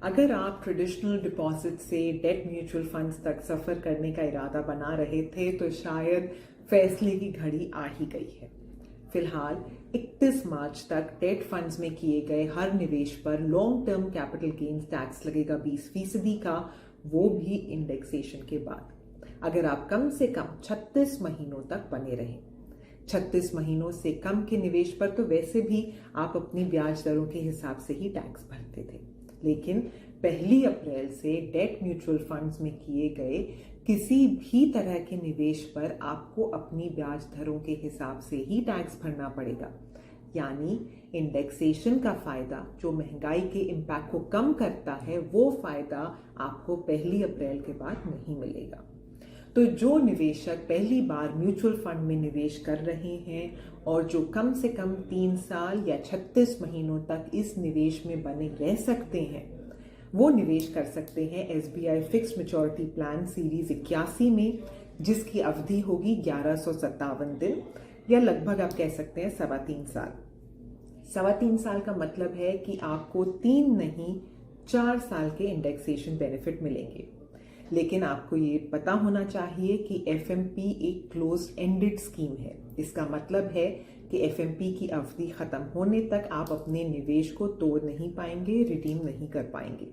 अगर आप traditional deposit से डेट म्यूचुअल फंड्स तक सफ़र करने का इरादा बना रहे थे तो शायद फैसले की घड़ी आ ही गई है। फिलहाल 31 मार्च तक डेट फंड्स में किए गए हर निवेश पर long term capital gains tax लगेगा 20% का, वो भी इंडेक्सेशन के बाद, अगर आप कम से कम 36 महीनों तक बने रहें। 36 महीनों से कम के निवेश पर तो वैसे भी आप अपनी ब्याज दरों के हिसाब से ही टैक्स भरते थे, लेकिन 1 अप्रैल से डेट म्यूचुअल फंड्स में किए गए किसी भी तरह के निवेश पर आपको अपनी ब्याज दरों के हिसाब से ही टैक्स भरना पड़ेगा। यानी इंडेक्सेशन का फायदा जो महंगाई के इम्पैक्ट को कम करता है, वो फायदा आपको 1 अप्रैल के बाद नहीं मिलेगा। तो जो निवेशक पहली बार म्यूचुअल फंड में निवेश कर रहे हैं और जो कम से कम 3 साल या 36 महीनों तक इस निवेश में बने रह सकते हैं, वो निवेश कर सकते हैं SBI fixed maturity plan series 81 में, जिसकी अवधि होगी 1157 दिन या लगभग आप कह सकते हैं 3.25 साल। 3.25 साल का मतलब है कि आपको 3 नहीं 4 साल के इंडेक्सेशन बेनिफिट मिलेंगे। लेकिन आपको ये पता होना चाहिए कि FMP एक क्लोज एंडेड स्कीम है। इसका मतलब है कि FMP की अवधि खत्म होने तक आप अपने निवेश को तोड़ नहीं पाएंगे, रिडीम नहीं कर पाएंगे।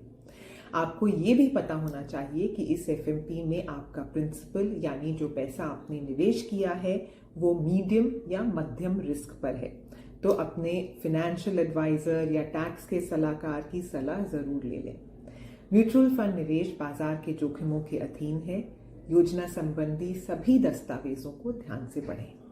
आपको ये भी पता होना चाहिए कि इस FMP में आपका प्रिंसिपल यानी जो पैसा आपने निवेश किया है वो मीडियम या मध्यम रिस्क पर है। तो अपने फाइनेंशियल एडवाइजर या टैक्स के सलाहकार की सलाह जरूर ले लें। म्यूचुअल फंड निवेश बाजार के जोखिमों के अधीन है। योजना संबंधी सभी दस्तावेजों को ध्यान से पढ़ें।